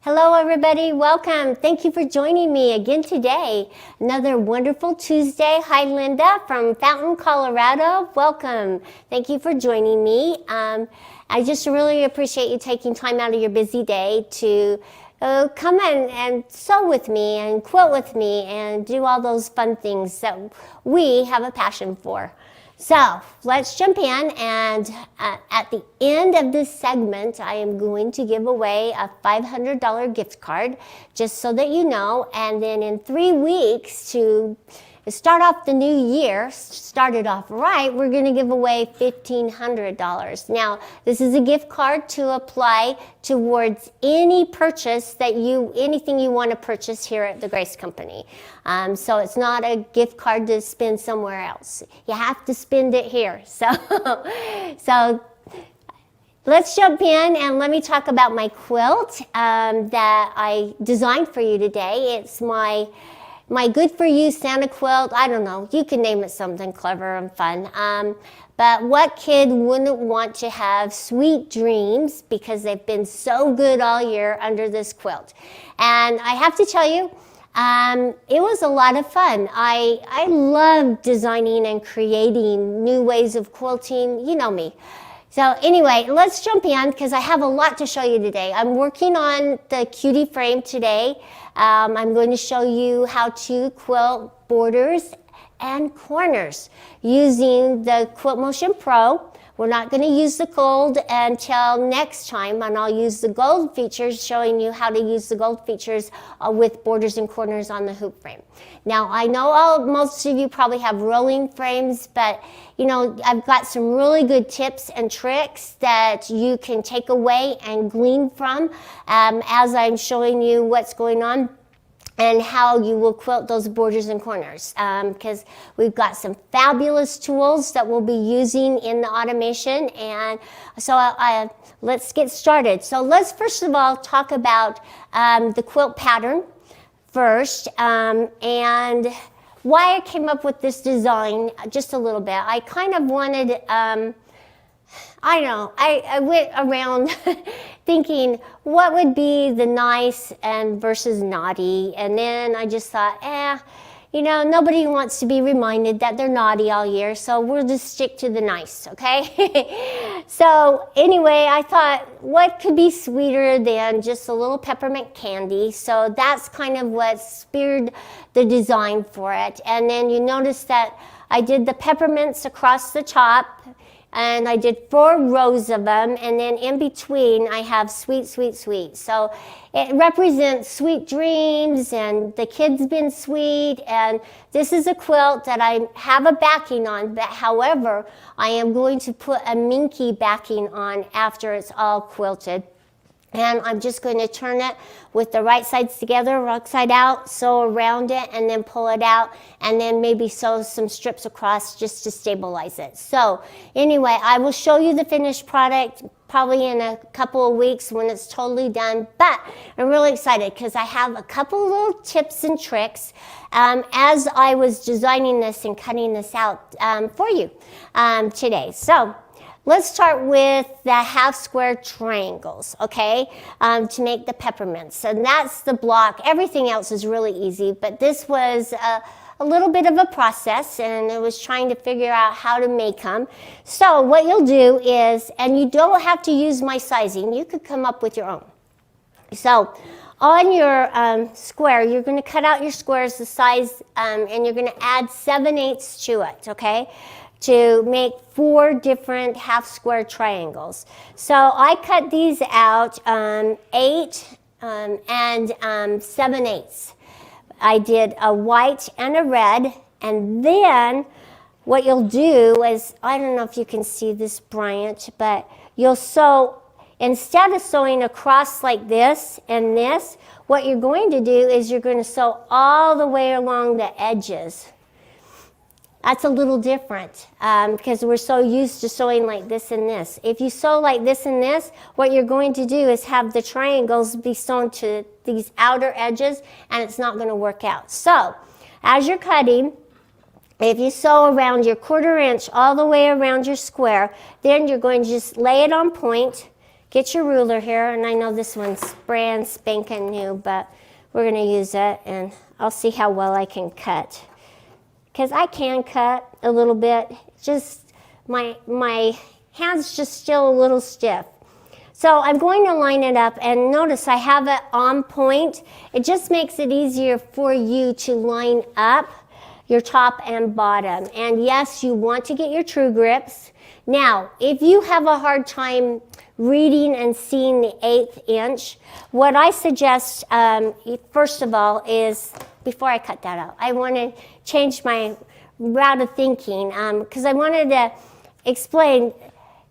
Hello everybody, welcome. Thank you for joining me again today. Another wonderful Tuesday. Hi Linda from Fountain, Colorado. Welcome. Thank you for joining me. I just really appreciate you taking time out of your busy day to come in and sew with me and quilt with me and do all those fun things that we have a passion for. So let's jump in, and at the end of this segment, I am going to give away a $500 gift card, just so that you know. And then in 3 weeks, to start off the new year, start it off right, we're going to give away $1,500. Now, this is a gift card to apply towards any purchase anything you want to purchase here at the Grace Company. So it's not a gift card to spend somewhere else. You have to spend it here. So let's jump in and let me talk about my quilt that I designed for you today. It's my good for you Santa quilt. I don't know, you can name it something clever and fun. But what kid wouldn't want to have sweet dreams because they've been so good all year under this quilt? And I have to tell you, it was a lot of fun. I love designing and creating new ways of quilting. You know me. So anyway, let's jump in because I have a lot to show you today. I'm working on the cutie frame today. I'm going to show you how to quilt borders and corners using the Quilt Motion Pro. We're not going to use the gold until next time, and I'll use the gold features, showing you how to use the gold features with borders and corners on the hoop frame. Now, I know most of you probably have rolling frames, but you know, I've got some really good tips and tricks that you can take away and glean from as I'm showing you what's going on and how you will quilt those borders and corners, because we've got some fabulous tools that we'll be using in the automation. And so let's get started. So let's first of all talk about the quilt pattern first, and why I came up with this design just a little bit. I kind of wanted, I don't know, I went around thinking what would be the nice and versus naughty, and then I just thought, you know, nobody wants to be reminded that they're naughty all year, so we'll just stick to the nice, okay? So anyway, I thought, what could be sweeter than just a little peppermint candy? So that's kind of what speared the design for it. And then you notice that I did the peppermints across the top, and I did 4 rows of them, and then in between I have sweet, sweet, sweet. So it represents sweet dreams, and the kid's been sweet, and this is a quilt that I have a backing on, but however, I am going to put a Minky backing on after it's all quilted. And I'm just going to turn it with the right sides together, wrong side out, sew around it, and then pull it out, and then maybe sew some strips across just to stabilize it. So anyway, I will show you the finished product probably in a couple of weeks when it's totally done. But I'm really excited because I have a couple little tips and tricks as I was designing this and cutting this out for you today. So let's start with the half square triangles, okay, to make the peppermints. And that's the block. Everything else is really easy, but this was a little bit of a process, and I was trying to figure out how to make them. So what you'll do is, and you don't have to use my sizing, you could come up with your own. So on your square, you're going to cut out your squares the size, and you're going to add 7/8 to it, okay, to make 4 different half square triangles. So I cut these out 8 and 7/8. I did a white and a red, and then what you'll do is, I don't know if you can see this, Bryant, but you'll sew, instead of sewing across like this and this, what you're going to do is you're going to sew all the way along the edges. That's a little different because we're so used to sewing like this and this. If you sew like this and this, what you're going to do is have the triangles be sewn to these outer edges, and it's not going to work out. So as you're cutting, if you sew around your 1/4 inch all the way around your square, then you're going to just lay it on point, get your ruler here, and I know this one's brand spanking new, but we're gonna use it, and I'll see how well I can cut. Because I can cut a little bit, just my hand's just still a little stiff. So I'm going to line it up, and notice I have it on point. It just makes it easier for you to line up your top and bottom. And yes, you want to get your true grips. Now, if you have a hard time reading and seeing the 1/8 inch, what I suggest, first of all, is, before I cut that out, I want to change my route of thinking, because I wanted to explain,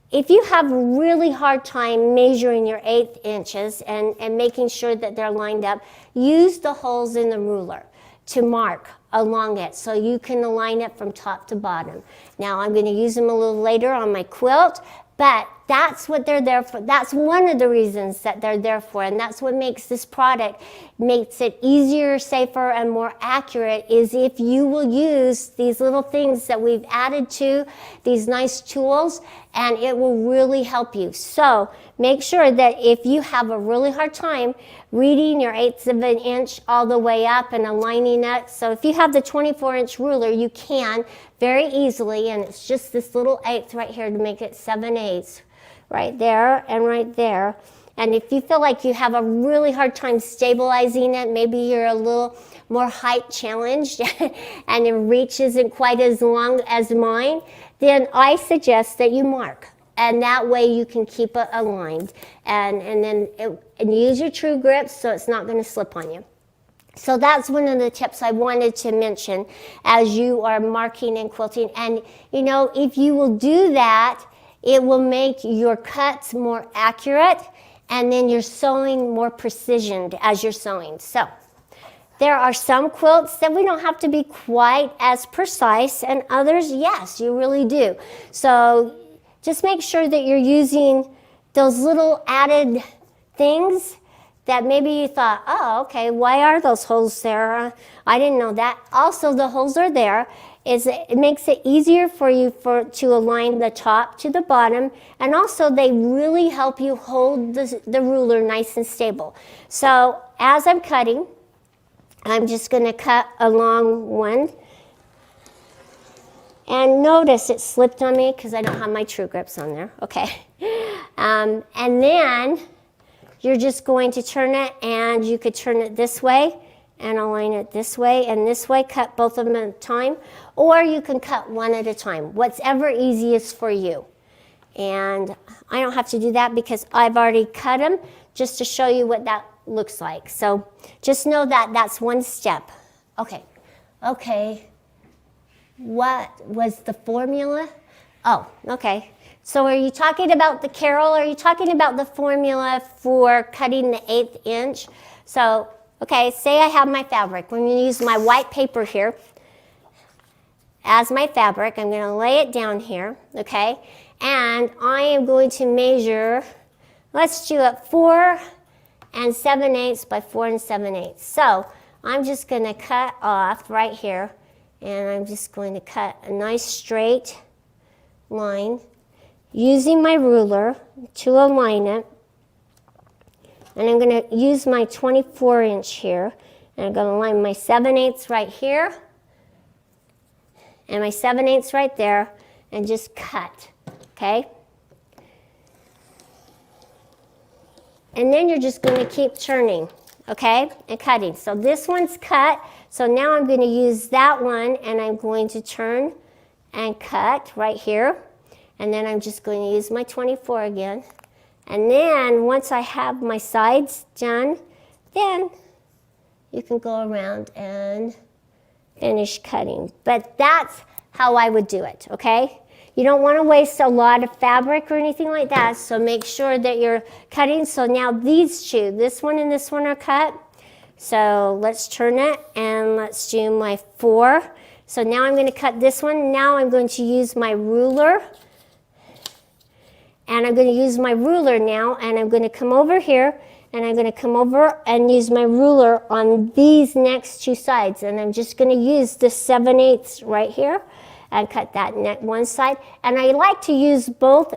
if you have a really hard time measuring your 1/8 inches and making sure that they're lined up, use the holes in the ruler to mark along it so you can align it from top to bottom. Now I'm going to use them a little later on my quilt, but that's what they're there for. That's one of the reasons that they're there for, and that's what makes this product, makes it easier, safer, and more accurate, is if you will use these little things that we've added to these nice tools, and it will really help you. So make sure that if you have a really hard time reading your 1/8 of an inch all the way up and aligning it, so if you have the 24-inch ruler, you can very easily, and it's just this little 1/8 right here to make it 7/8, right there and right there. And if you feel like you have a really hard time stabilizing it, maybe you're a little more height challenged and your reach isn't quite as long as mine, then I suggest that you mark. And that way you can keep it aligned and use your true grips so it's not going to slip on you. So that's one of the tips I wanted to mention as you are marking and quilting. And you know, if you will do that, it will make your cuts more accurate, and then your sewing more precision as you're sewing. So there are some quilts that we don't have to be quite as precise, and others, yes, you really do. So just make sure that you're using those little added things that maybe you thought, oh, okay, why are those holes there? I didn't know that. Also, the holes are there. It makes it easier for you to align the top to the bottom, and also they really help you hold the ruler nice and stable. So as I'm cutting, I'm just going to cut along one. And notice it slipped on me because I don't have my true grips on there. Okay. And then you're just going to turn it, and you could turn it this way and align it this way and this way, cut both of them at a time, or you can cut one at a time, whatever easiest for you. And I don't have to do that because I've already cut them just to show you what that looks like. So just know that that's one step. Okay. What was the formula? Oh, okay. So are you talking about the Carol? Or are you talking about the formula for cutting the 1/8 inch? So, okay, say I have my fabric. I'm going to use my white paper here as my fabric. I'm going to lay it down here, okay? And I am going to measure, let's do it 4 7/8 by 4 7/8. So I'm just going to cut off right here, and I'm just going to cut a nice straight line using my ruler to align it. And I'm going to use my 24-inch here, and I'm going to line my 7/8 right here and my 7/8 right there, and just cut, okay? And then you're just going to keep turning, okay, and cutting. So this one's cut, so now I'm going to use that one, and I'm going to turn and cut right here. And then I'm just going to use my 24 again. And then once I have my sides done, then you can go around and finish cutting. But that's how I would do it, okay? You don't want to waste a lot of fabric or anything like that, so make sure that you're cutting. So now these two, this one and this one are cut. So let's turn it, and let's do my 4. So now I'm going to cut this one. Now I'm going to use my ruler. And I'm going to use my ruler now, and I'm going to come over here, and I'm going to come over and use my ruler on these next two sides. And I'm just going to use this 7/8 right here and cut that one side. And I like to use both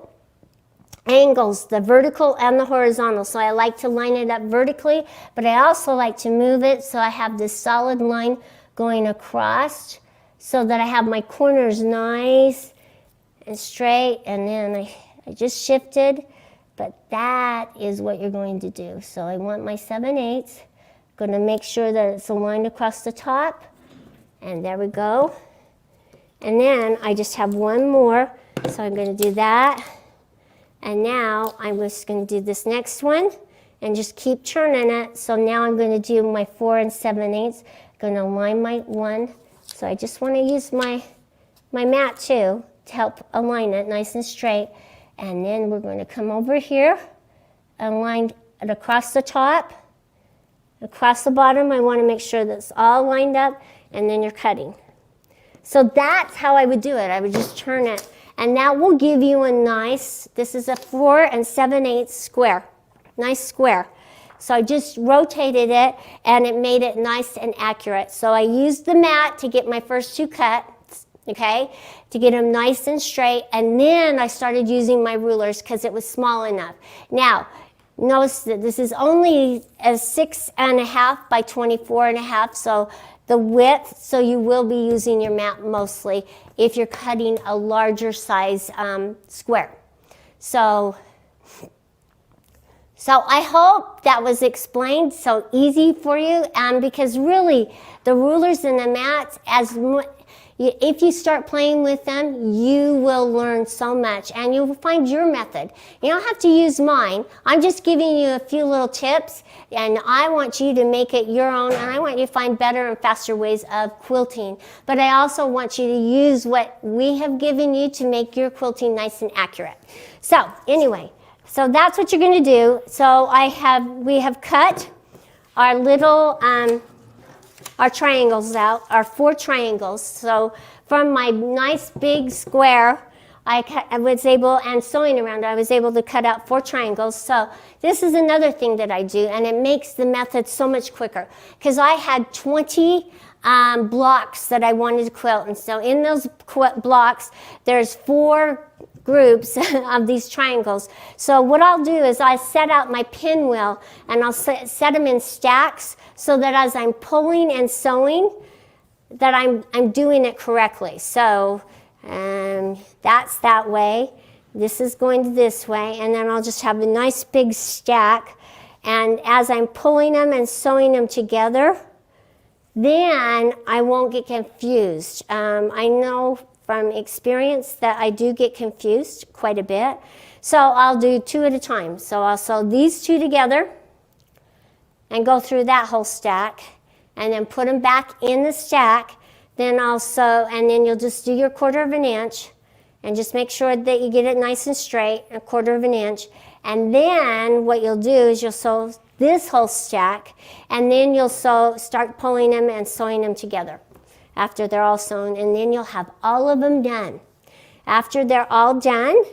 angles, the vertical and the horizontal. So I like to line it up vertically, but I also like to move it so I have this solid line going across so that I have my corners nice and straight, and then I just shifted, but that is what you're going to do. So I want my 7/8. Going to make sure that it's aligned across the top, and there we go. And then I just have one more, so I'm going to do that. And now I'm just going to do this next one and just keep churning it. So now I'm going to do my 4 7/8. Going to align my one. So I just want to use my mat too to help align it nice and straight. And then we're going to come over here, align it across the top, across the bottom. I want to make sure that's all lined up, and then you're cutting. So that's how I would do it. I would just turn it. And that will give you a nice, this is a 4 7/8 square, nice square. So I just rotated it, and it made it nice and accurate. So I used the mat to get my first 2 cuts, okay, to get them nice and straight. And then I started using my rulers because it was small enough. Now, notice that this is only a 6.5 by 24.5, so the width, so you will be using your mat mostly if you're cutting a larger size square. So I hope that was explained so easy for you, because really the rulers and the mats, if you start playing with them, you will learn so much, and you'll find your method. You don't have to use mine. I'm just giving you a few little tips, and I want you to make it your own, and I want you to find better and faster ways of quilting. But I also want you to use what we have given you to make your quilting nice and accurate. So anyway, so that's what you're going to do. So we have cut our little our triangles out, our 4 triangles. So from my nice big square, I was able, and sewing around it, I was able to cut out 4 triangles. So this is another thing that I do, and it makes the method so much quicker, because I had 20 blocks that I wanted to quilt. And so in those blocks, there's 4 groups of these triangles. So what I'll do is I set out my pinwheel, and I'll set them in stacks so that as I'm pulling and sewing, that I'm doing it correctly. So that's that way. This is going this way, and then I'll just have a nice big stack. And as I'm pulling them and sewing them together, then I won't get confused. I know from experience that I do get confused quite a bit. So I'll do 2 at a time. So I'll sew these 2 together and go through that whole stack, and then put them back in the stack. Then I'll sew, and then you'll just do your 1/4 inch, and just make sure that you get it nice and straight, a 1/4 inch. And then what you'll do is you'll sew this whole stack, and then you'll start pulling them and sewing them together after they're all sewn, and then you'll have all of them done. After they're all done,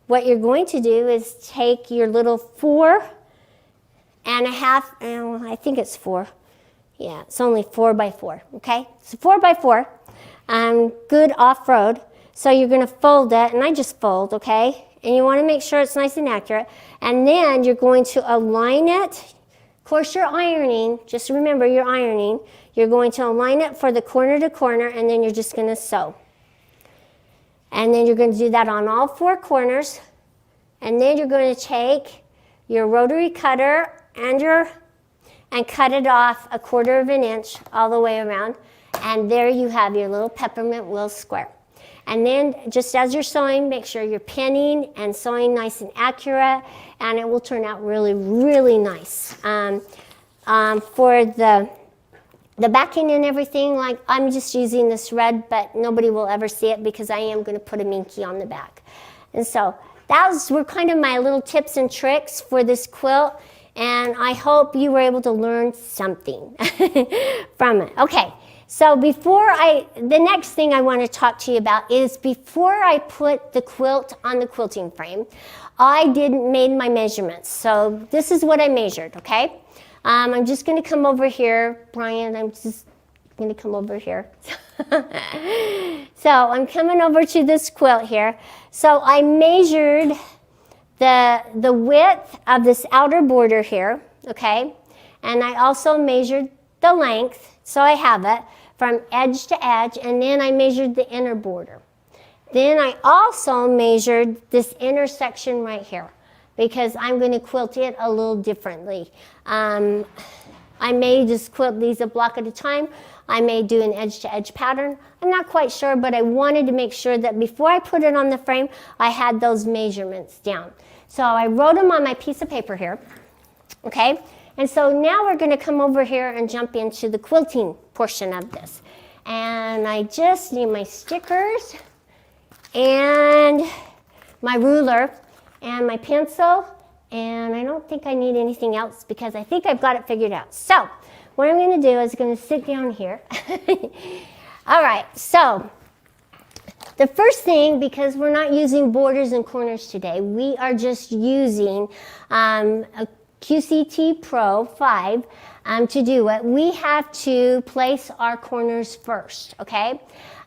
what you're going to do is take your little 4.5, I think it's 4. Yeah, it's only 4 by 4, okay? So 4 by 4, good off-road. So you're gonna fold it, and I just fold, okay? And you wanna make sure it's nice and accurate. And then you're going to align it. Of course, you're ironing. Just remember, you're ironing. You're going to align it for the corner to corner, and then you're just gonna sew. And then you're gonna do that on all 4 corners. And then you're going to take your rotary cutter and cut it off a 1/4 inch all the way around. And there you have your little peppermint will square. And then just as you're sewing, make sure you're pinning and sewing nice and accurate, and it will turn out really, really nice. For the backing and everything, like I'm just using this red, but nobody will ever see it because I am going to put a Minky on the back. And so those were kind of my little tips and tricks for this quilt, and I hope you were able to learn something from it. Okay, so the next thing I want to talk to you about is before I put the quilt on the quilting frame, I made my measurements. So this is what I measured, okay? I'm just going to come over here, Brian, I'm just going to come over here. So I'm coming over to this quilt here. So I measured the width of this outer border here, okay? And I also measured the length, so I have it from edge to edge, and then I measured the inner border. Then I also measured this intersection right here because I'm going to quilt it a little differently. I may just quilt these a block at a time. I may do an edge-to-edge pattern. I'm not quite sure, but I wanted to make sure that before I put it on the frame, I had those measurements down. So I wrote them on my piece of paper here, okay? And so now we're going to come over here and jump into the quilting portion of this. And I just need my stickers and my ruler and my pencil, and I don't think I need anything else because I think I've got it figured out. So what I'm going to do is going to sit down here. All right, so the first thing, because we're not using borders and corners today, we are just using a QCT Pro 5 to do it. We have to place our corners first, okay?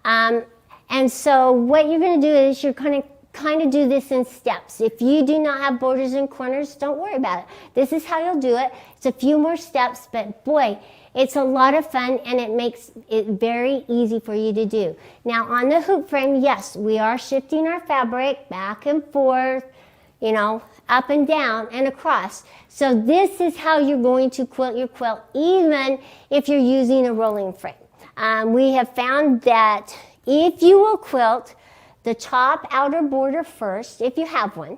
And so what you're going to do is you're going to kind of do this in steps. If you do not have borders and corners, don't worry about it. This is how you'll do it. It's a few more steps, but boy, it's a lot of fun and it makes it very easy for you to do. Now on the hoop frame, yes, we are shifting our fabric back and forth, you know, up and down and across. So this is how you're going to quilt your quilt, even if you're using a rolling frame. We have found that if you will quilt the top outer border first, if you have one,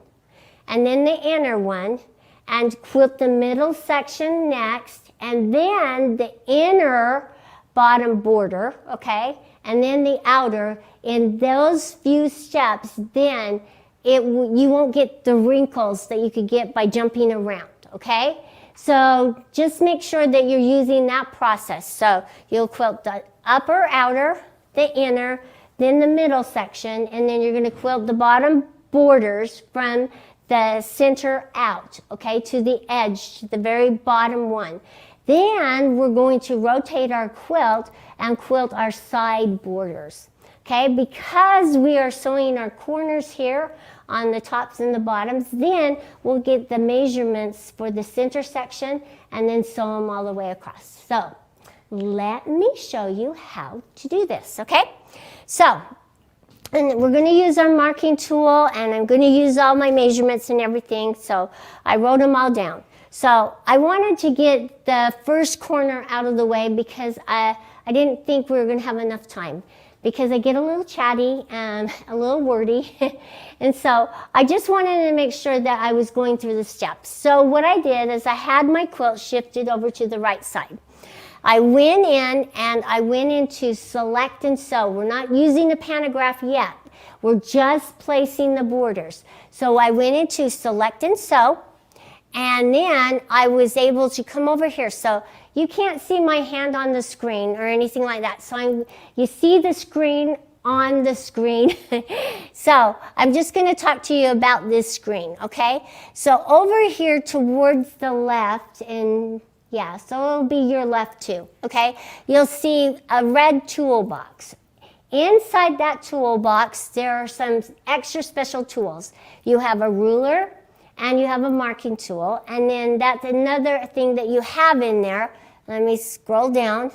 and then the inner one, and quilt the middle section next, and then the inner bottom border, okay, and then the outer, in those few steps, then you won't get the wrinkles that you could get by jumping around, okay? So just make sure that you're using that process. So you'll quilt the upper outer, the inner, then the middle section, and then you're going to quilt the bottom borders from the center out, okay, to the edge, to the very bottom one. Then we're going to rotate our quilt and quilt our side borders, okay? Because we are sewing our corners here on the tops and the bottoms, then we'll get the measurements for the center section and then sew them all the way across. So let me show you how to do this, okay? So, and we're going to use our marking tool, and I'm going to use all my measurements and everything, so I wrote them all down. So I wanted to get the first corner out of the way because I didn't think we were going to have enough time, because I get a little chatty and a little wordy, and so I just wanted to make sure that I was going through the steps. So what I did is I had my quilt shifted over to the right side. I went in and I went into select and sew. We're not using the pantograph yet. We're just placing the borders. So I went into select and sew, and then I was able to come over here. So you can't see my hand on the screen or anything like that. So you see the screen on the screen. So I'm just going to talk to you about this screen, okay? So over here towards the left, and yeah, so it'll be your left too, okay? You'll see a red toolbox. Inside that toolbox, there are some extra special tools. You have a ruler and you have a marking tool, and then that's another thing that you have in there. Let me scroll down,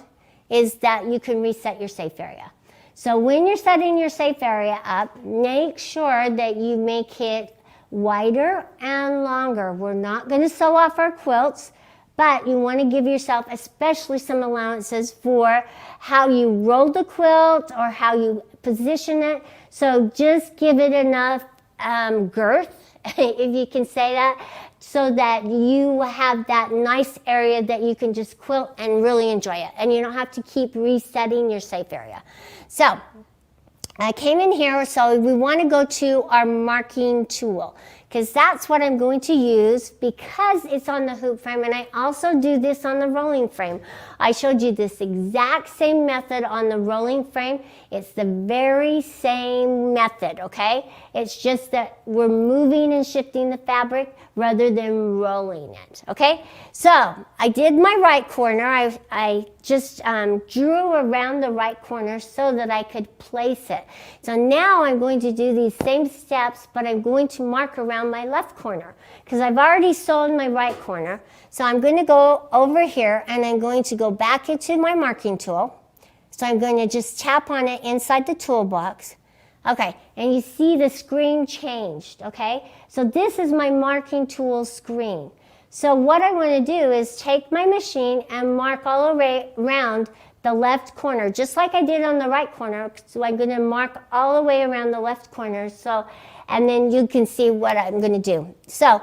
is that you can reset your safe area. So when you're setting your safe area up, make sure that you make it wider and longer. We're not going to sew off our quilts, but you want to give yourself especially some allowances for how you roll the quilt or how you position it. So just give it enough girth, if you can say that, so that you have that nice area that you can just quilt and really enjoy it. And you don't have to keep resetting your safe area. So I came in here, so we want to go to our marking tool, because that's what I'm going to use because it's on the hoop frame, and I also do this on the rolling frame. I showed you this exact same method on the rolling frame. It's the very same method, okay? It's just that we're moving and shifting the fabric rather than rolling it, okay? So I did my right corner. I just drew around the right corner so that I could place it. So now I'm going to do these same steps, but I'm going to mark around around my left corner because I've already sewn my right corner. So I'm going to go over here and I'm going to go back into my marking tool. So I'm going to just tap on it inside the toolbox. Okay, and you see the screen changed, okay? So this is my marking tool screen. So what I want to do is take my machine and mark all around the left corner, just like I did on the right corner. So I'm going to mark all the way around the left corner. So, and then you can see what I'm going to do. So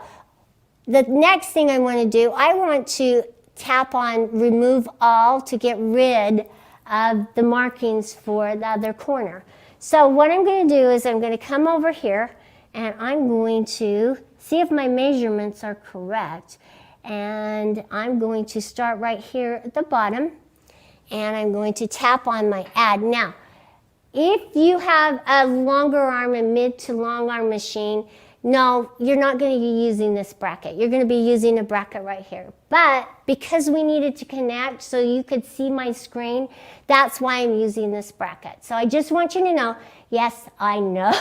the next thing I want to do, I want to tap on remove all to get rid of the markings for the other corner. So what I'm going to do is I'm going to come over here and I'm going to see if my measurements are correct. And I'm going to start right here at the bottom. And I'm going to tap on my add. Now, if you have a longer arm, a mid to long arm machine, no, you're not going to be using this bracket. You're going to be using a bracket right here. But because we needed to connect so you could see my screen, that's why I'm using this bracket. So I just want you to know, yes, I know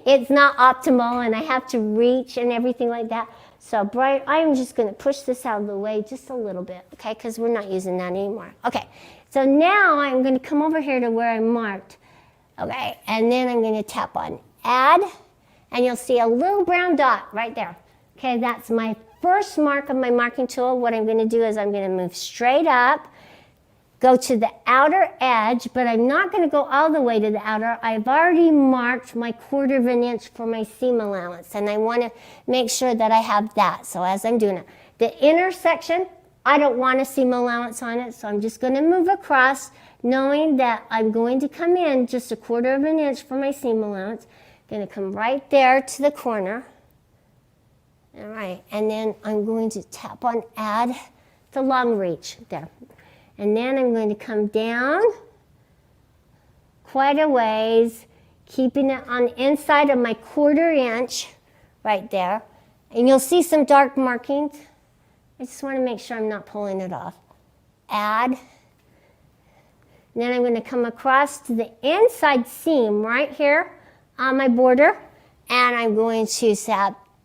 it's not optimal and I have to reach and everything like that. So Brian, I'm just going to push this out of the way just a little bit, okay, because we're not using that anymore. Okay, so now I'm going to come over here to where I marked, okay, and then I'm going to tap on add, and you'll see a little brown dot right there. Okay, that's my first mark of my marking tool. What I'm going to do is I'm going to move straight up, go to the outer edge, but I'm not going to go all the way to the outer. I've already marked my 1/4 of an inch for my seam allowance, and I want to make sure that I have that. So as I'm doing it, the inner section, I don't want a seam allowance on it, so I'm just going to move across, knowing that I'm going to come in just a 1/4 of an inch for my seam allowance. Going to come right there to the corner. All right, and then I'm going to tap on add the long reach there. And then I'm going to come down quite a ways, keeping it on the inside of my 1/4 inch right there. And you'll see some dark markings. I just want to make sure I'm not pulling it off. Add. And then I'm going to come across to the inside seam right here on my border. And I'm going to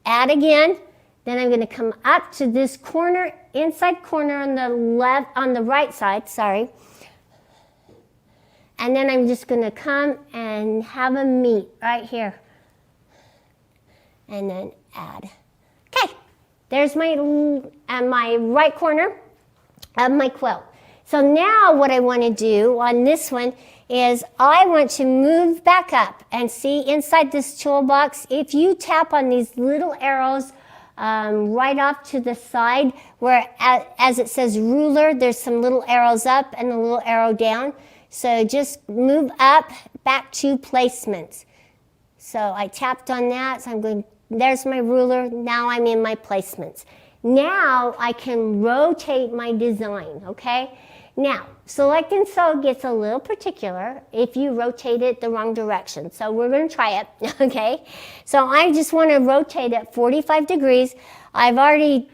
add again. Then I'm going to come up to this corner, inside corner on the right side, sorry. And then I'm just going to come and have a meet right here. And then add. Okay, there's my right corner of my quilt. So now what I want to do on this one is I want to move back up and see inside this toolbox, if you tap on these little arrows right off to the side where as it says ruler, there's some little arrows up and a little arrow down. So just move up back to placements. So I tapped on that, so I'm going, there's my ruler, now I'm in my placements. Now I can rotate my design, okay? Now, select and sew gets a little particular if you rotate it the wrong direction. So we're going to try it, okay? So I just want to rotate it 45 degrees. I've already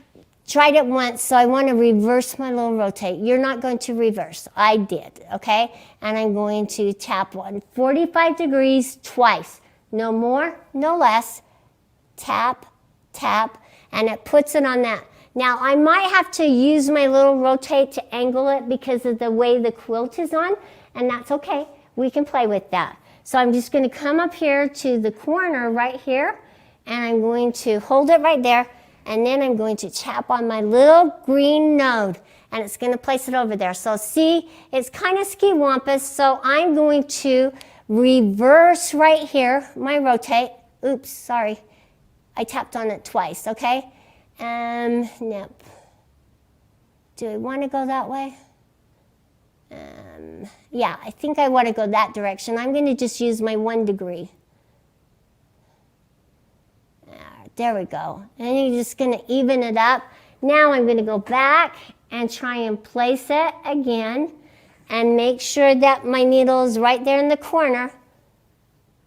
tried it once, so I want to reverse my little rotate. You're not going to reverse. I did, okay? And I'm going to tap 45 degrees twice. No more, no less. Tap, tap, and it puts it on that. Now, I might have to use my little rotate to angle it because of the way the quilt is on, and that's okay. We can play with that. So I'm just going to come up here to the corner right here, and I'm going to hold it right there, and then I'm going to tap on my little green node, and it's going to place it over there. So see, it's kind of ski-wampus, so I'm going to reverse right here, my rotate. Oops, sorry. I tapped on it twice, okay? Nope. Do I want to go that way? Yeah, I think I want to go that direction. I'm going to just use my 1 degree. There we go. And you're just going to even it up. Now I'm going to go back and try and place it again and make sure that my needle is right there in the corner.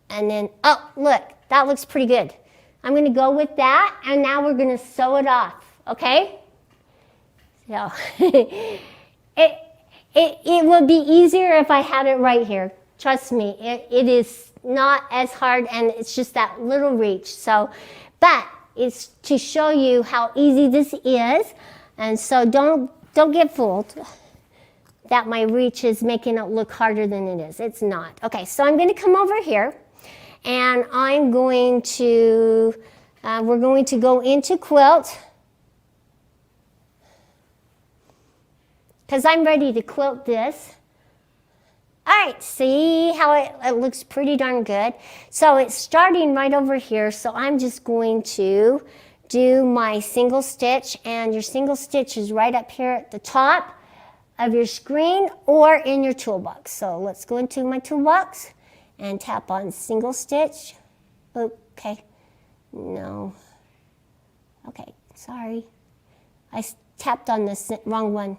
And then, oh, look, that looks pretty good. I'm going to go with that, and now we're going to sew it off, okay? So it would be easier if I had it right here. Trust me, it is not as hard, and it's just that little reach. So But it's to show you how easy this is, and so don't get fooled that my reach is making it look harder than it is. It's not. Okay, so I'm going to come over here, and I'm going to, we're going to go into quilt, because I'm ready to quilt this. All right, see how it looks pretty darn good. So it's starting right over here, so I'm just going to do my single stitch, and your single stitch is right up here at the top of your screen or in your toolbox. So let's go into my toolbox and tap on single stitch. Okay, no. Okay, sorry. I tapped on the wrong one.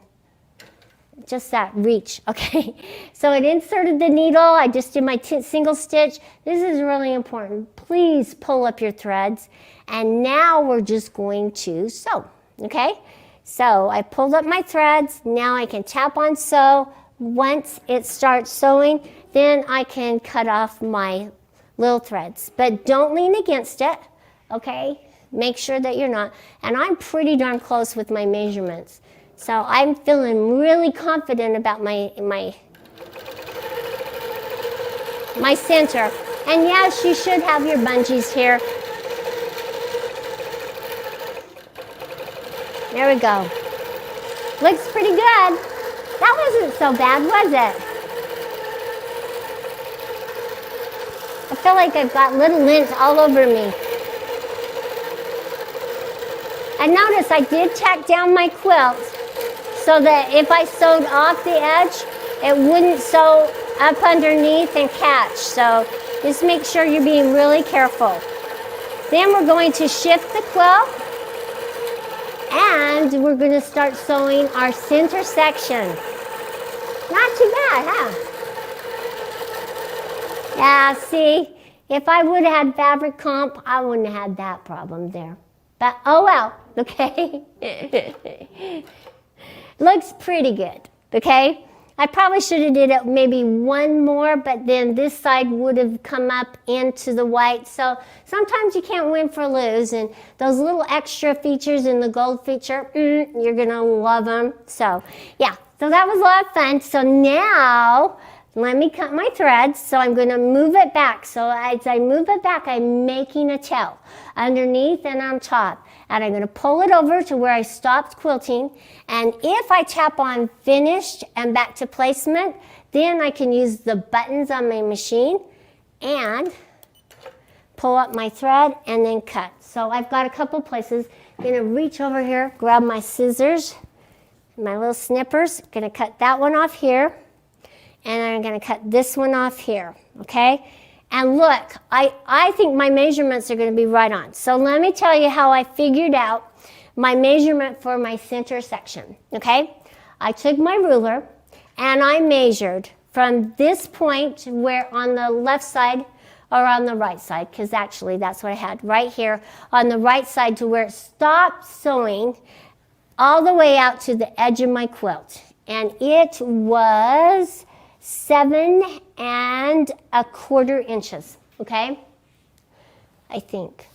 Just that reach, okay? So it inserted the needle. I just did my single stitch. This is really important. Please pull up your threads. And now we're just going to sew, okay? So I pulled up my threads. Now I can tap on sew. Once it starts sewing, then I can cut off my little threads. But don't lean against it, okay? Make sure that you're not. And I'm pretty darn close with my measurements. So I'm feeling really confident about my center. And yes, you should have your bungees here. There we go. Looks pretty good. That wasn't so bad, was it? I feel like I've got little lint all over me. And notice I did tack down my quilt so that if I sewed off the edge, it wouldn't sew up underneath and catch. So just make sure you're being really careful. Then we're going to shift the quilt, and we're going to start sewing our center section. Not too bad, huh? Yeah, see, if I would have had fabric comp, I wouldn't have had that problem there. But oh well, okay? Looks pretty good, okay? I probably should have did it maybe one more, but then this side would have come up into the white. So sometimes you can't win for lose, and those little extra features in the gold feature, you're gonna love them. So yeah, so that was a lot of fun. So now let me cut my threads. So I'm gonna move it back. So as I move it back, I'm making a tail underneath and on top. And I'm gonna pull it over to where I stopped quilting. And if I tap on finished and back to placement, then I can use the buttons on my machine and pull up my thread and then cut. So I've got a couple places. I'm gonna reach over here, grab my scissors, my little snippers. Gonna cut that one off here. And I'm gonna cut this one off here, okay? And look, I think my measurements are going to be right on. So let me tell you how I figured out my measurement for my center section, okay? I took my ruler and I measured from this point where on the left side or on the right side, because actually that's what I had right here on the right side to where it stopped sewing all the way out to the edge of my quilt. And it was 7 1/4 inches, okay? I think.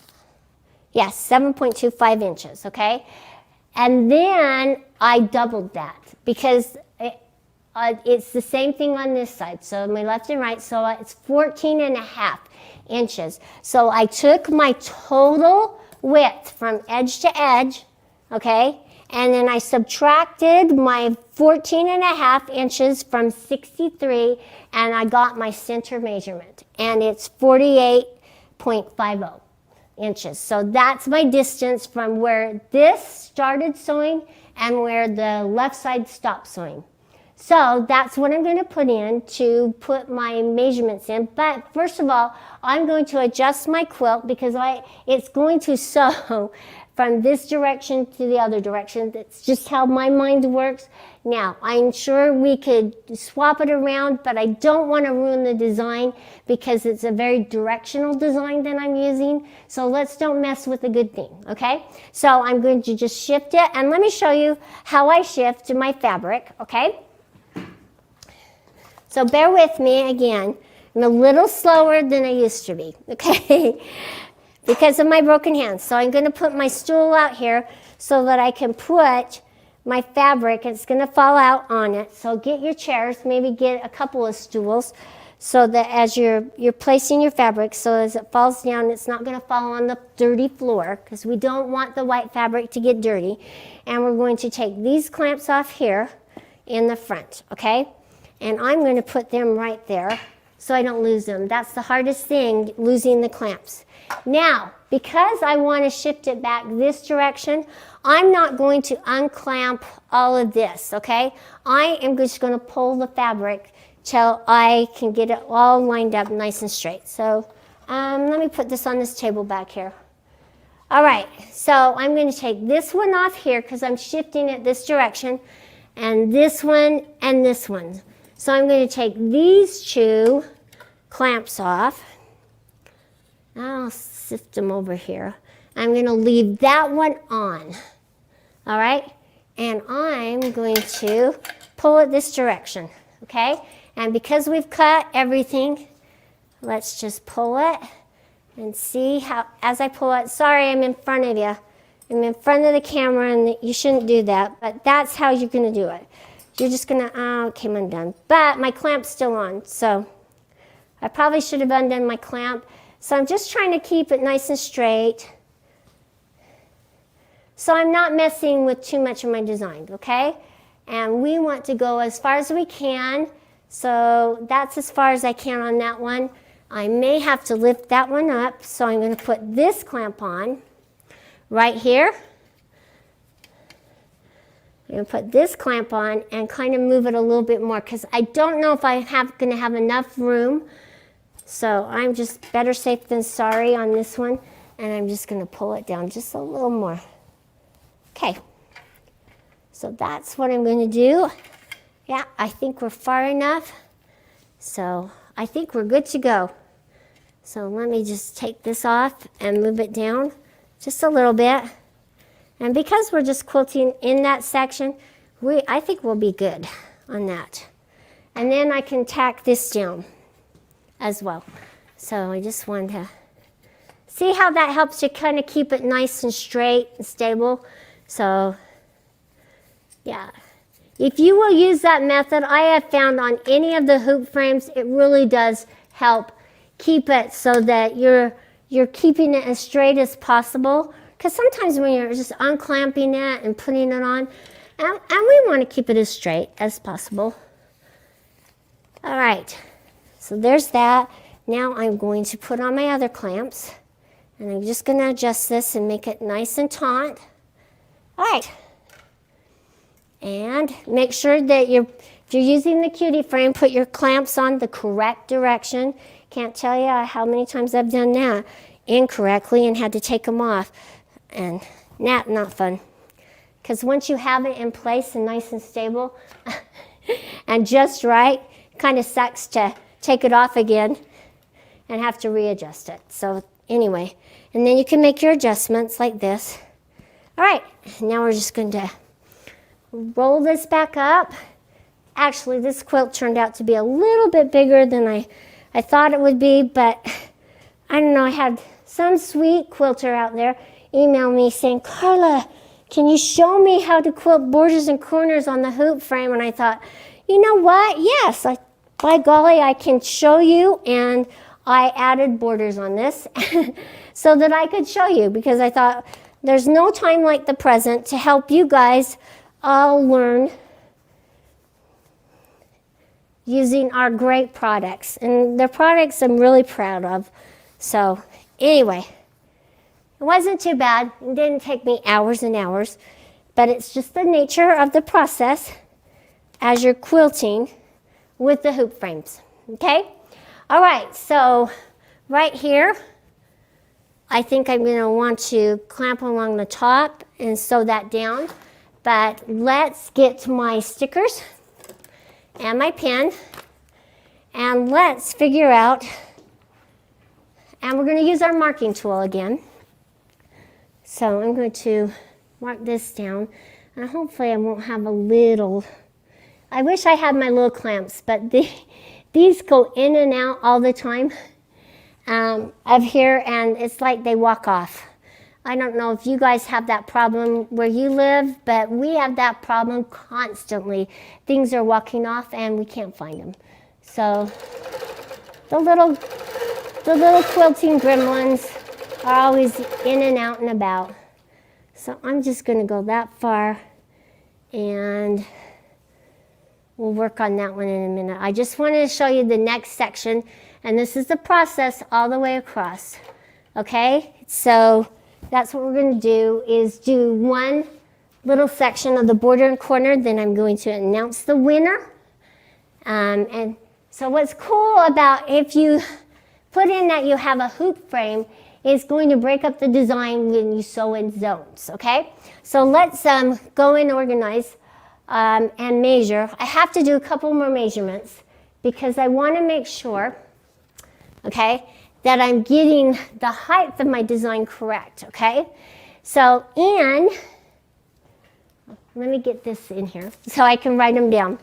Yes, 7.25 inches, okay? And then I doubled that because it's the same thing on this side. So my left and right, so it's 14.5 inches. So I took my total width from edge to edge, okay? And then I subtracted my 14.5 inches from 63, and I got my center measurement. And it's 48.50 inches. So that's my distance from where this started sewing and where the left side stopped sewing. So that's what I'm going to put in to put my measurements in. But first of all, I'm going to adjust my quilt because it's going to sew from this direction to the other direction. That's just how my mind works. Now, I'm sure we could swap it around, but I don't want to ruin the design because it's a very directional design that I'm using. So let's don't mess with the good thing, okay? So I'm going to just shift it, and let me show you how I shift my fabric, okay? So bear with me again. I'm a little slower than I used to be, okay? because of my broken hands. So I'm going to put my stool out here so that I can put my fabric. It's going to fall out on it. So get your chairs, maybe get a couple of stools so that as you're placing your fabric, so as it falls down, it's not going to fall on the dirty floor because we don't want the white fabric to get dirty. And we're going to take these clamps off here in the front, okay? And I'm going to put them right there so I don't lose them. That's the hardest thing, losing the clamps. Now, because I want to shift it back this direction, I'm not going to unclamp all of this, okay? I am just going to pull the fabric till I can get it all lined up nice and straight. So let me put this on this table back here. All right, so I'm going to take this one off here because I'm shifting it this direction, and this one and this one. So I'm going to take these two clamps off. I'll sift them over here. I'm going to leave that one on. All right, and I'm going to pull it this direction, okay? And because we've cut everything, let's just pull it and see how, as I pull it, sorry, I'm in front of you. I'm in front of the camera and you shouldn't do that, but that's how you're going to do it. You're just going to, oh, it came undone. But my clamp's still on, so I probably should have undone my clamp. So I'm just trying to keep it nice and straight. So I'm not messing with too much of my design, okay? And we want to go as far as we can. So that's as far as I can on that one. I may have to lift that one up. So I'm going to put this clamp on right here. I'm going to put this clamp on and kind of move it a little bit more because I don't know if I'm going to have enough room. So I'm just better safe than sorry on this one. And I'm just going to pull it down just a little more. Okay, so that's what I'm going to do. Yeah, I think we're far enough. So I think we're good to go. So let me just take this off and move it down just a little bit. And because we're just quilting in that section, I think we'll be good on that. And then I can tack this down as well. So I just wanted to see how that helps you kind of keep it nice and straight and stable. So, yeah, if you will use that method, I have found on any of the hoop frames, it really does help keep it so that you're keeping it as straight as possible. Because sometimes when you're just unclamping it and putting it on, and we want to keep it as straight as possible. All right, so there's that. Now I'm going to put on my other clamps, and I'm just going to adjust this and make it nice and taut. All right, and make sure that if you're using the cutie frame, put your clamps on the correct direction. Can't tell you how many times I've done that incorrectly and had to take them off, and not fun. Because once you have it in place and nice and stable and just right, it kind of sucks to take it off again and have to readjust it. So anyway, and then you can make your adjustments like this. All right, now we're just going to roll this back up. Actually, this quilt turned out to be a little bit bigger than I thought it would be, but I don't know, I had some sweet quilter out there email me saying, Karla, can you show me how to quilt borders and corners on the hoop frame? And I thought, you know what? Yes, by golly, I can show you. And I added borders on this so that I could show you, because I thought there's no time like the present to help you guys all learn using our great products. And they're products I'm really proud of. So anyway, it wasn't too bad. It didn't take me hours and hours, but it's just the nature of the process as you're quilting with the hoop frames, okay? All right, so right here, I think I'm going to want to clamp along the top and sew that down, but let's get to my stickers and my pen, and let's figure out, and we're going to use our marking tool again. So I'm going to mark this down, and hopefully I won't have a little, I wish I had my little clamps, but these go in and out all the time, of here, and it's like they walk off. I don't know if you guys have that problem where you live, but we have that problem constantly. Things are walking off and we can't find them. So the little quilting gremlins are always in and out and about. So I'm just going to go that far, and we'll work on that one in a minute. I just wanted to show you the next section, and this is the process all the way across. Okay, so that's what we're going to do, is do one little section of the border and corner, then I'm going to announce the winner. And so what's cool about if you put in that you have a hoop frame is going to break up the design when you sew in zones, okay? So let's go and organize and measure. I have to do a couple more measurements because I want to make sure, okay, that I'm getting the height of my design correct, okay? So let me get this in here so I can write them down.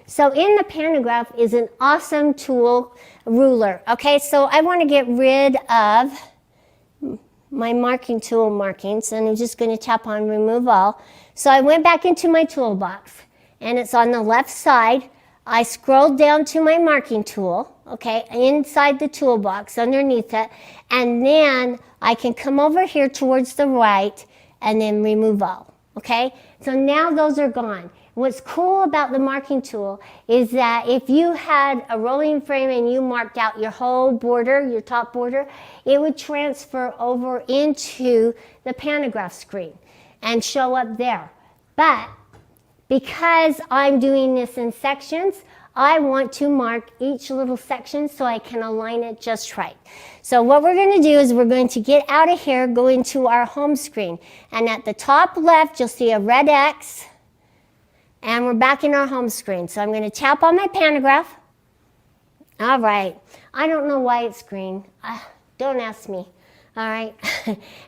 So in the pantograph is an awesome tool, ruler, okay? So I want to get rid of my marking tool markings, and I'm just going to tap on remove all. So I went back into my toolbox, and it's on the left side. I scrolled down to my marking tool, okay, inside the toolbox underneath it, and then I can come over here towards the right and then remove all, okay? So now those are gone. What's cool about the marking tool is that if you had a rolling frame and you marked out your whole border, your top border, it would transfer over into the pantograph screen and show up there. But because I'm doing this in sections, I want to mark each little section so I can align it just right. So what we're going to do is we're going to get out of here, go into our home screen. And at the top left, you'll see a red X. And we're back in our home screen. So I'm going to tap on my pantograph. All right. I don't know why it's green. Don't ask me. All right.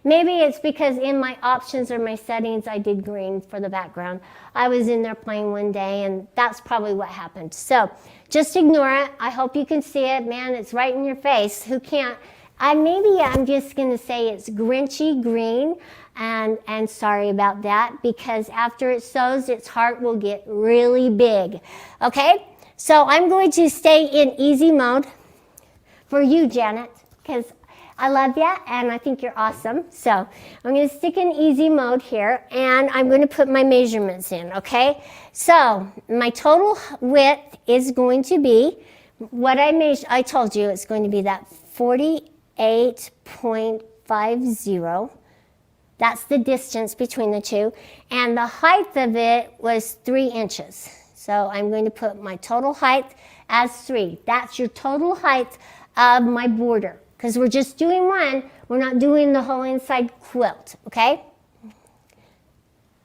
Maybe it's because in my options or my settings, I did green for the background. I was in there playing one day, and that's probably what happened. So just ignore it. I hope you can see it. Man, it's right in your face. Who can't? Maybe I'm just going to say it's Grinchy green. And sorry about that, because after it sews, its heart will get really big. Okay, so I'm going to stay in easy mode for you, Janet, because I love you and I think you're awesome. So I'm going to stick in easy mode here, and I'm going to put my measurements in, okay? So my total width is going to be what I measured. I told you it's going to be that 48.50. That's the distance between the two. And the height of it was 3 inches. So I'm going to put my total height as 3. That's your total height of my border. Because we're just doing one. We're not doing the whole inside quilt, okay?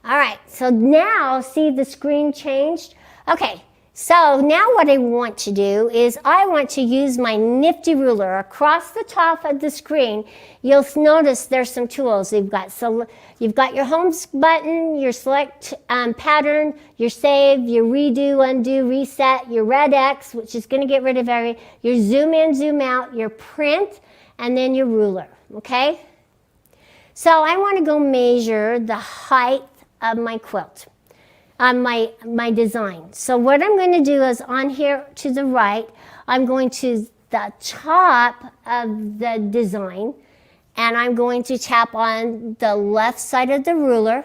All right, so now see the screen changed? Okay, so now what I want to do is I want to use my nifty ruler across the top of the screen. You'll notice there's some tools. You've got your home button, your select pattern, your save, your redo, undo, reset, your red X, which is going to get rid of your zoom in, zoom out, your print, and then your ruler, okay? So I want to go measure the height of my quilt. My design. So what I'm going to do is on here to the right, I'm going to the top of the design, and I'm going to tap on the left side of the ruler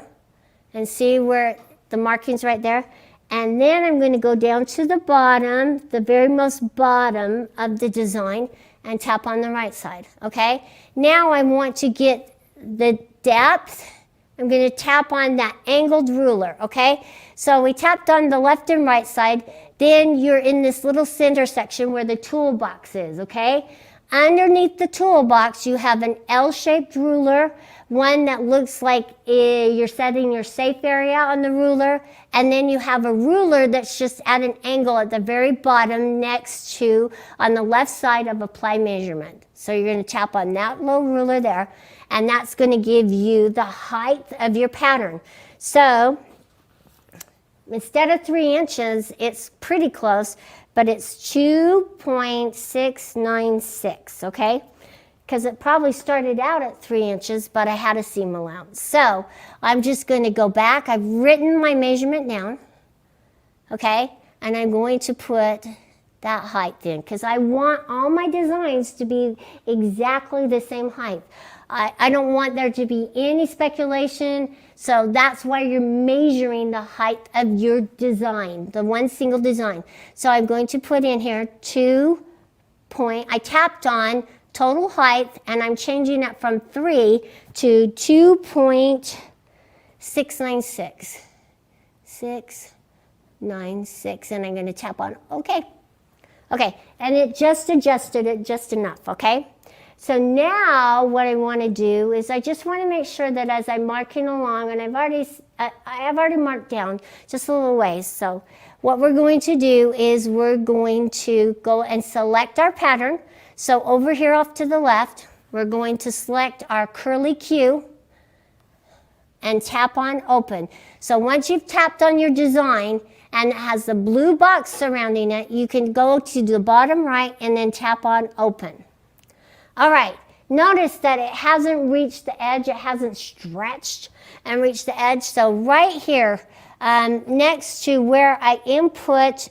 and see where the marking's right there. And then I'm going to go down to the bottom, the very most bottom of the design, and tap on the right side, okay? Now I want to get the depth. I'm going to tap on that angled ruler, okay? So we tapped on the left and right side. Then you're in this little center section where the toolbox is, okay? Underneath the toolbox, you have an L-shaped ruler, one that looks like you're setting your safe area on the ruler, and then you have a ruler that's just at an angle at the very bottom next to, on the left side of apply measurement. So you're going to tap on that little ruler there, and that's going to give you the height of your pattern. So instead of 3 inches, it's pretty close, but it's 2.696, okay? Because it probably started out at 3 inches, but I had a seam allowance. So I'm just going to go back. I've written my measurement down, okay? And I'm going to put that height in because I want all my designs to be exactly the same height. I don't want there to be any speculation, so that's why you're measuring the height of your design, the one single design. So I'm going to put in here I tapped on total height, and I'm changing it from 3 to 2.696. 696, and I'm going to tap on OK. Okay, and it just adjusted it just enough, okay? So now what I want to do is I just want to make sure that as I'm marking along, and I've already marked down just a little ways. So what we're going to do is we're going to go and select our pattern. So over here off to the left, we're going to select our curly Q and tap on open. So once you've tapped on your design and it has the blue box surrounding it, you can go to the bottom right and then tap on open. All right, notice that it hasn't reached the edge, it hasn't stretched and reached the edge. So right here, next to where I input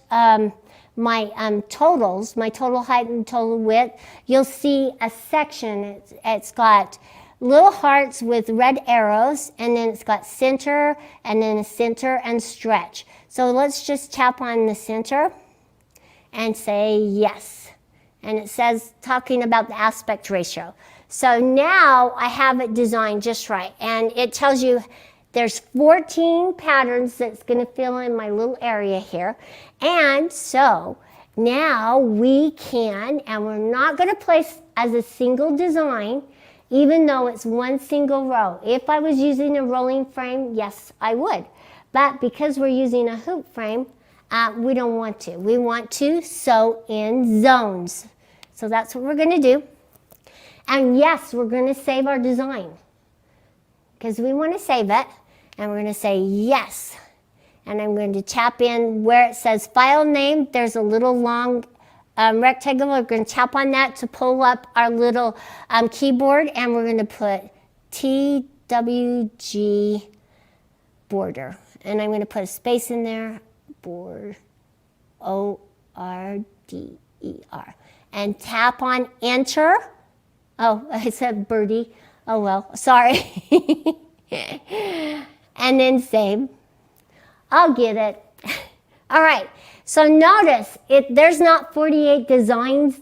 my totals, my total height and total width, you'll see a section. It's got little hearts with red arrows, and then it's got center, and then a center and stretch. So let's just tap on the center and say yes. And it says talking about the aspect ratio. So now I have it designed just right. And it tells you there's 14 patterns that's going to fill in my little area here. And so now we can, and we're not going to place as a single design, even though it's one single row. If I was using a rolling frame, yes, I would. But because we're using a hoop frame, we don't want to. We want to sew in zones. So that's what we're going to do. And yes, we're going to save our design because we want to save it. And we're going to say yes. And I'm going to tap in where it says file name. There's a little long rectangle. We're going to tap on that to pull up our little keyboard. And we're going to put TWG border. And I'm going to put a space in there. Border. O-R-D-E-R. And tap on enter. Oh, I said birdie. Oh well, sorry. And then save. I'll get it. All right, so notice there's not 48 designs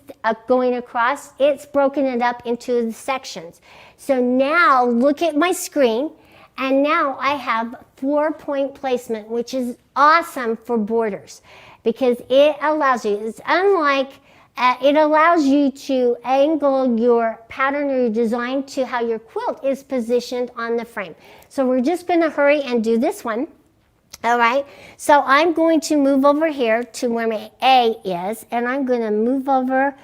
going across. It's broken it up into the sections. So now look at my screen, and now I have 4-point placement, which is awesome for borders because it allows you, it's unlike it allows you to angle your pattern or your design to how your quilt is positioned on the frame. So we're just going to hurry and do this one. All right. So I'm going to move over here to where my A is, and I'm going to move over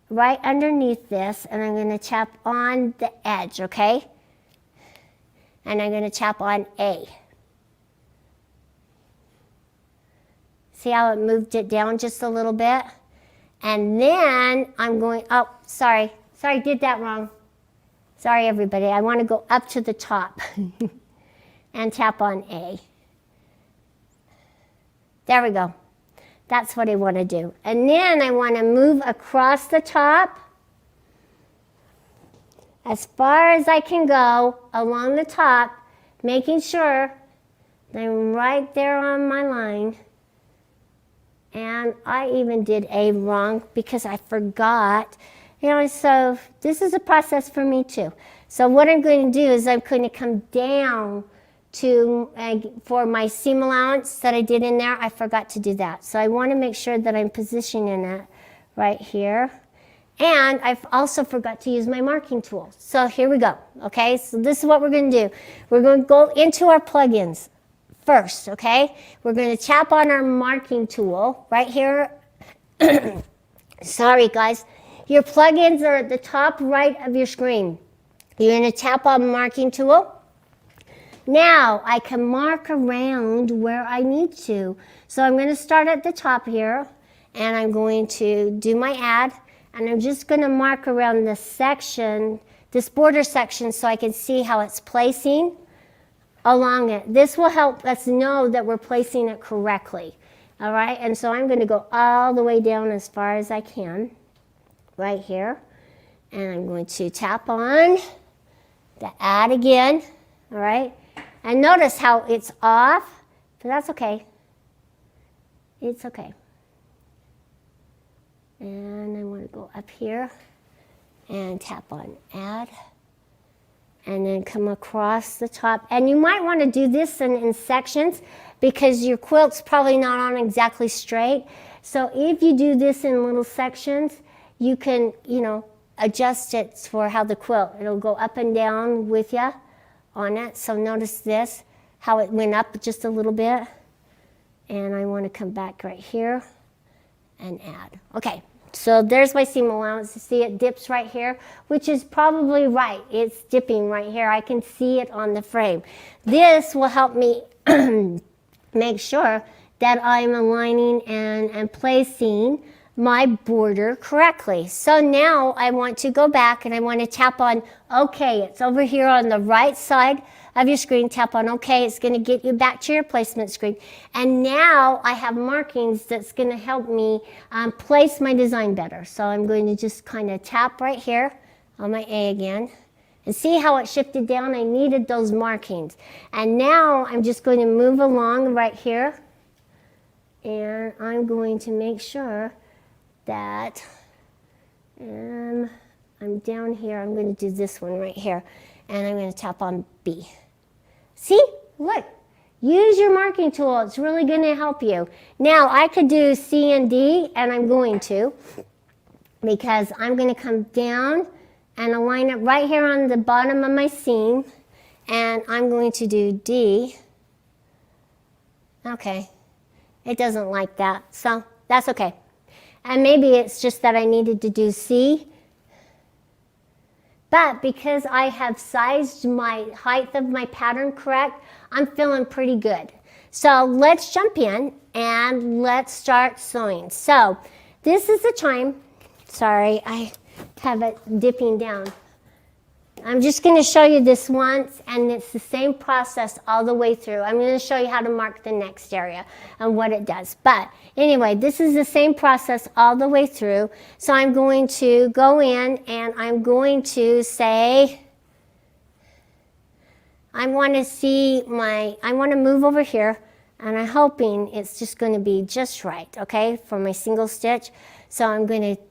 right underneath this, and I'm going to tap on the edge, okay? And I'm going to tap on A. See how it moved it down just a little bit? And then I'm going, oh, sorry, did that wrong. Sorry, everybody. I want to go up to the top and tap on A. There we go. That's what I want to do. And then I want to move across the top as far as I can go along the top, making sure that I'm right there on my line. And I even did A wrong because I forgot. You know, so this is a process for me too. So what I'm going to do is I'm going to come down to, for my seam allowance that I did in there, I forgot to do that. So I want to make sure that I'm positioning it right here. And I also forgot to use my marking tool. So here we go, okay? So this is what we're going to do. We're going to go into our plugins first, okay? We're going to tap on our marking tool right here. Sorry, guys. Your plugins are at the top right of your screen. You're going to tap on marking tool. Now I can mark around where I need to. So I'm going to start at the top here, and I'm going to do my add, and I'm just going to mark around this section, this border section, so I can see how it's placing along it. This will help us know that we're placing it correctly. All right, and so I'm going to go all the way down as far as I can right here, and I'm going to tap on the add again. All right, and notice how it's off, but that's okay. It's okay. And I want to go up here and tap on add, and then come across the top. And you might want to do this in sections because your quilt's probably not on exactly straight. So if you do this in little sections, you can, adjust it for how the quilt, it'll go up and down with you on it. So notice this, how it went up just a little bit. And I want to come back right here and add. Okay, so there's my seam allowance. You see it dips right here, which is probably right. It's dipping right here. I can see it on the frame. This will help me make sure that I'm aligning and placing my border correctly. So now I want to go back and I want to tap on OK. It's over here on the right side of your screen. Tap on OK. It's going to get you back to your placement screen. And now I have markings that's going to help me place my design better. So I'm going to just kind of tap right here on my A again. And see how it shifted down? I needed those markings. And now I'm just going to move along right here. And I'm going to make sure that I'm down here. I'm going to do this one right here. And I'm going to tap on B. See? Look. Use your marking tool. It's really going to help you. Now, I could do C and D, and I'm going to, because I'm going to come down and align it right here on the bottom of my seam. And I'm going to do D. Okay. It doesn't like that, so that's okay. And maybe it's just that I needed to do C. But because I have sized my height of my pattern correct, I'm feeling pretty good. So let's jump in and let's start sewing. So this is the time. Sorry, I have it dipping down. I'm just going to show you this once, and it's the same process all the way through. I'm going to show you how to mark the next area and what it does. But anyway, this is the same process all the way through. So I'm going to go in and I'm going to say, I want to move over here, and I'm hoping it's just going to be just right, okay, for my single stitch. So I'm going to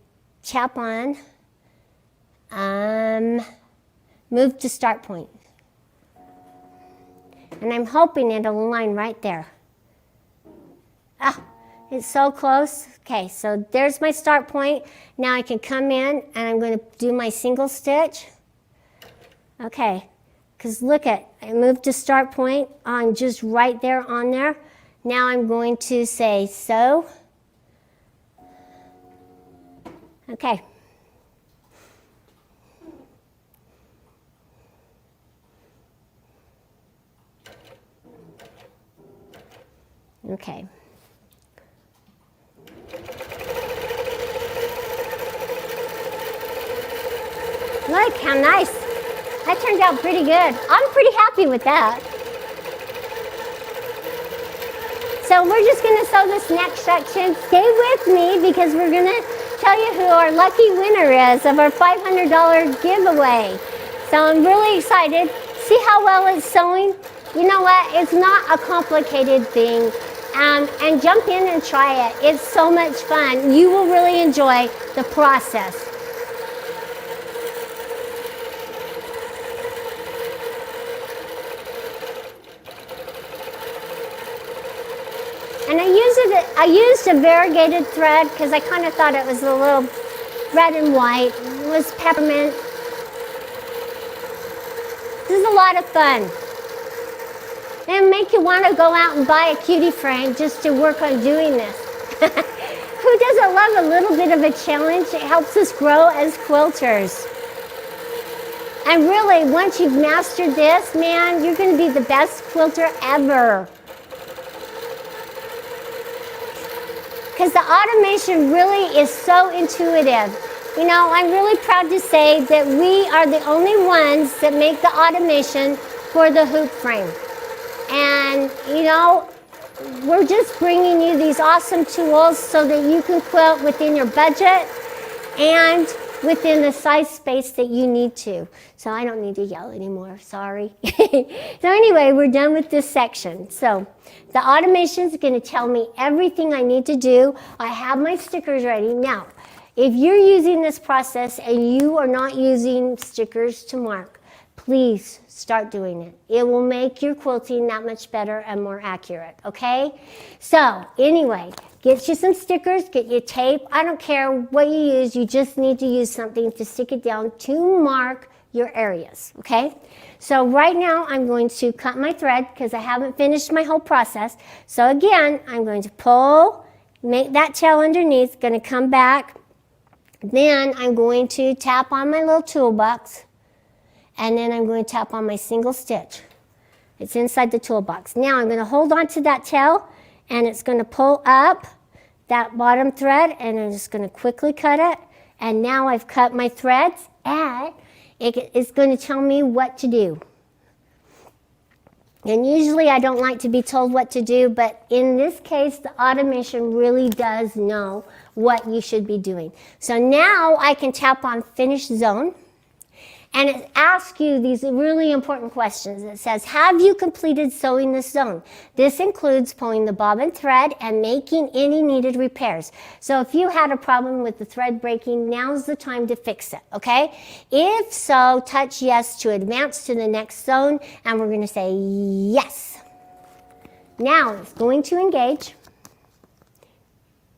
tap on, move to start point. And I'm hoping it'll align right there. Ah, it's so close. Okay, so there's my start point. Now I can come in and I'm going to do my single stitch. Okay, because look at, I moved to start point on just right there on there. Now I'm going to say sew. Okay. Okay. Look how nice. That turned out pretty good. I'm pretty happy with that. So we're just going to sew this next section. Stay with me because we're going to tell you who our lucky winner is of our $500 giveaway. So I'm really excited. See how well it's sewing? You know what? It's not a complicated thing. And jump in and try it. It's so much fun. You will really enjoy the process. And I used a variegated thread because I kind of thought it was a little red and white. It was peppermint. This is a lot of fun. And make you want to go out and buy a cutie frame just to work on doing this. Who doesn't love a little bit of a challenge? It helps us grow as quilters. And really, once you've mastered this, man, you're going to be the best quilter ever. Because the automation really is so intuitive. You know, I'm really proud to say that we are the only ones that make the automation for the hoop frame. And, you know, we're just bringing you these awesome tools so that you can quilt within your budget and within the size space that you need to. So I don't need to yell anymore, sorry. So anyway, we're done with this section. So the automation is going to tell me everything I need to do. I have my stickers ready. Now, if you're using this process and you are not using stickers to mark, please start doing it. It will make your quilting that much better and more accurate, okay? So anyway, get you some stickers, get your tape. I don't care what you use, you just need to use something to stick it down to mark your areas, okay? So right now I'm going to cut my thread because I haven't finished my whole process. So again, I'm going to pull, make that tail underneath, going to come back. Then I'm going to tap on my little toolbox, and then I'm going to tap on my single stitch. It's inside the toolbox. Now I'm going to hold on to that tail, and it's going to pull up that bottom thread, and I'm just going to quickly cut it. And now I've cut my threads, and it's going to tell me what to do. And usually I don't like to be told what to do, but in this case, the automation really does know what you should be doing. So now I can tap on Finish Zone, and it asks you these really important questions. It says, have you completed sewing this zone? This includes pulling the bobbin thread and making any needed repairs. So if you had a problem with the thread breaking, now's the time to fix it, okay? If so, touch yes to advance to the next zone, and we're gonna say yes. Now it's going to engage,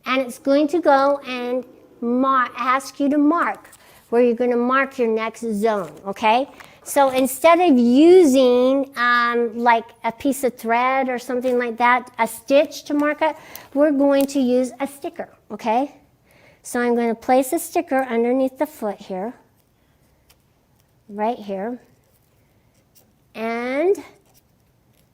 and it's going to go and ask you to mark where you're going to mark your next zone, okay? So instead of using like a piece of thread or something like that, a stitch to mark it, we're going to use a sticker, okay? So I'm going to place a sticker underneath the foot here, right here, and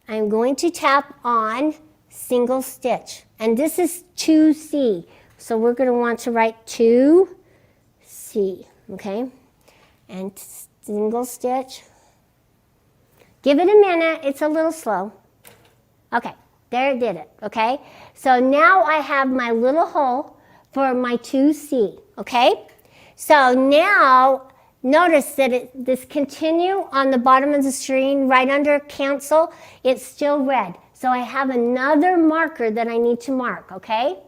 I'm going to tap on single stitch, and this is 2C, so we're going to want to write 2C. Okay, and single stitch. Give it a minute, it's a little slow. Okay, there it did it, okay? So now I have my little hole for my 2C, okay? So now notice that this continue on the bottom of the screen right under cancel, it's still red. So I have another marker that I need to mark, okay?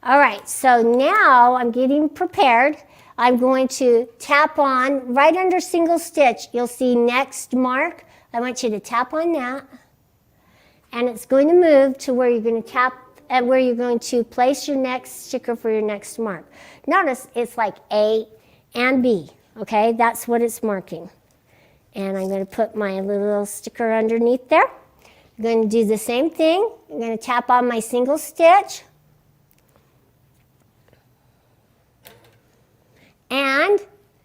All right, so now I'm getting prepared. I'm going to tap on, right under single stitch, you'll see next mark. I want you to tap on that. And it's going to move to where you're going to tap, and where you're going to place your next sticker for your next mark. Notice it's like A and B, okay? That's what it's marking. And I'm going to put my little sticker underneath there. I'm going to do the same thing. I'm going to tap on my single stitch. And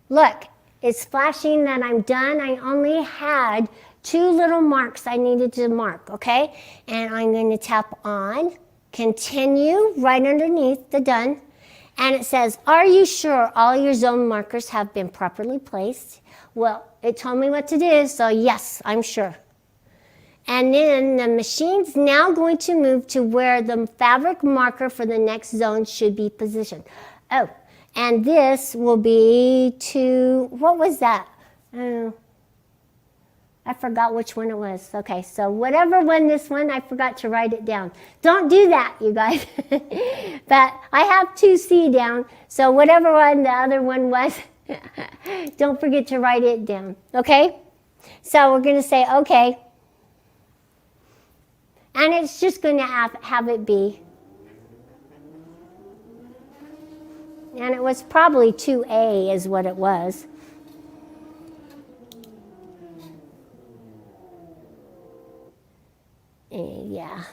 look, it's flashing that I'm done. I only had 2 little marks I needed to mark, okay? And I'm going to tap on continue right underneath the done. And it says, are you sure all your zone markers have been properly placed? Well, it told me what to do, so yes, I'm sure. And then the machine's now going to move to where the fabric marker for the next zone should be positioned. Oh, and this will be to, what was that? I forgot which one it was. Okay, so whatever one this one, I forgot to write it down. Don't do that, you guys. But I have 2C down, so whatever one the other one was, don't forget to write it down, okay? So we're going to say, okay. And it's just going to have it be. And it was probably 2A is what it was. Yeah.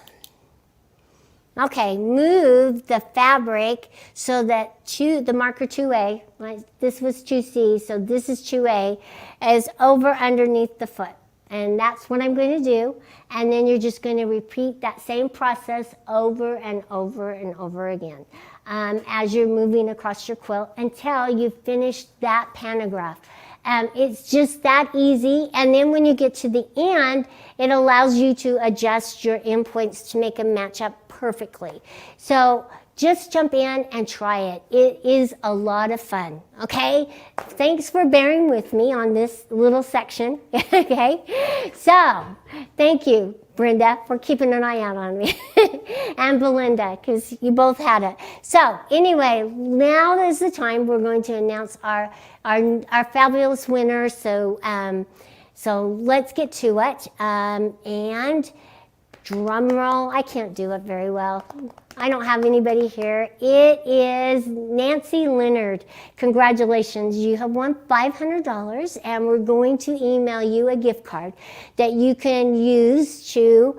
Okay, move the fabric so that the marker 2A, right, this was 2C, so this is 2A, is over underneath the foot. And that's what I'm going to do. And then you're just going to repeat that same process over and over and over again as you're moving across your quilt until you've finished that pantograph. It's just that easy. And then when you get to the end, it allows you to adjust your endpoints to make them match up perfectly. So just jump in and try it. It is a lot of fun, okay? Thanks for bearing with me on this little section, okay? So, thank you, Brenda, for keeping an eye out on me, and Belinda, because you both had it. So, anyway, now is the time we're going to announce our fabulous winners. So, so let's get to it. And drum roll, I can't do it very well. I don't have anybody here. It is Nancy Leonard. Congratulations, you have won $500, and we're going to email you a gift card that you can use to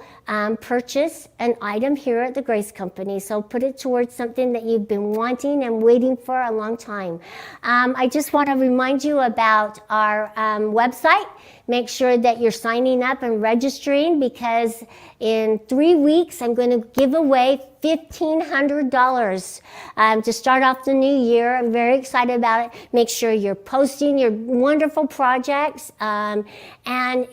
purchase an item here at the Grace Company. So put it towards something that you've been wanting and waiting for a long time. I just want to remind you about our website. Make sure that you're signing up and registering, because in 3 weeks I'm going to give away $1,500 to start off the new year. I'm very excited about it. Make sure you're posting your wonderful projects. And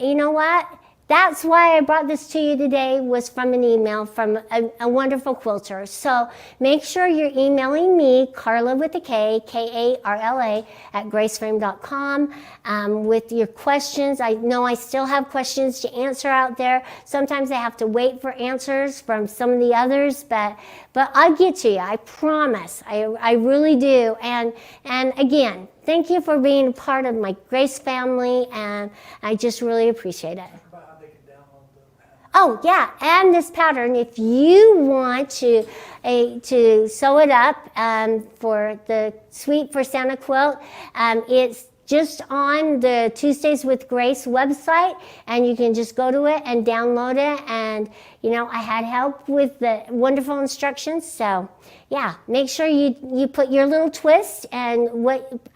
you know what? That's why I brought this to you today, was from an email from a wonderful quilter. So make sure you're emailing me, Karla with a K, Karla, at graceframe.com with your questions. I know I still have questions to answer out there. Sometimes I have to wait for answers from some of the others, but I'll get to you, I promise. I really do. And again, thank you for being a part of my Grace family, and I just really appreciate it. Oh yeah, and this pattern, if you want to sew it up for the Sweet for Santa quilt, it's just on the Tuesdays with Grace website, and you can just go to it and download it. And you know, I had help with the wonderful instructions. So yeah, make sure you put your little twist and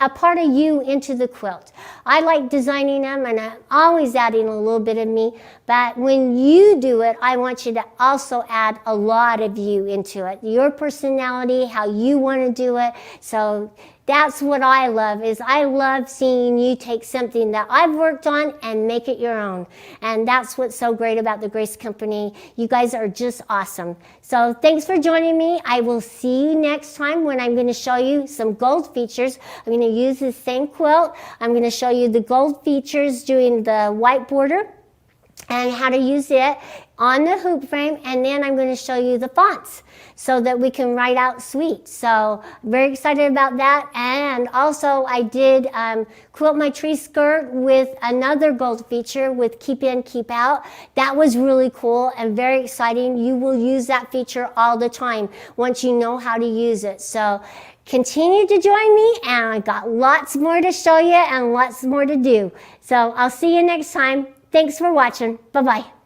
a part of you into the quilt. I like designing them, and I'm always adding a little bit of me. But when you do it, I want you to also add a lot of you into it. Your personality, how you want to do it. So that's what I love, is I love seeing you take something that I've worked on and make it your own. And that's what's so great about the Grace Company. You guys are just awesome. So thanks for joining me. I will see you next time when I'm going to show you some gold features. I'm going to use the same quilt. I'm going to show you the gold features doing the white border and how to use it on the hoop frame, and then I'm going to show you the fonts so that we can write out sweet. So I'm very excited about that. And also I did quilt my tree skirt with another gold feature with keep in, keep out. That was really cool and very exciting. You will use that feature all the time once you know how to use it. So continue to join me, and I got lots more to show you and lots more to do. So I'll see you next time. Thanks for watching. Bye-bye.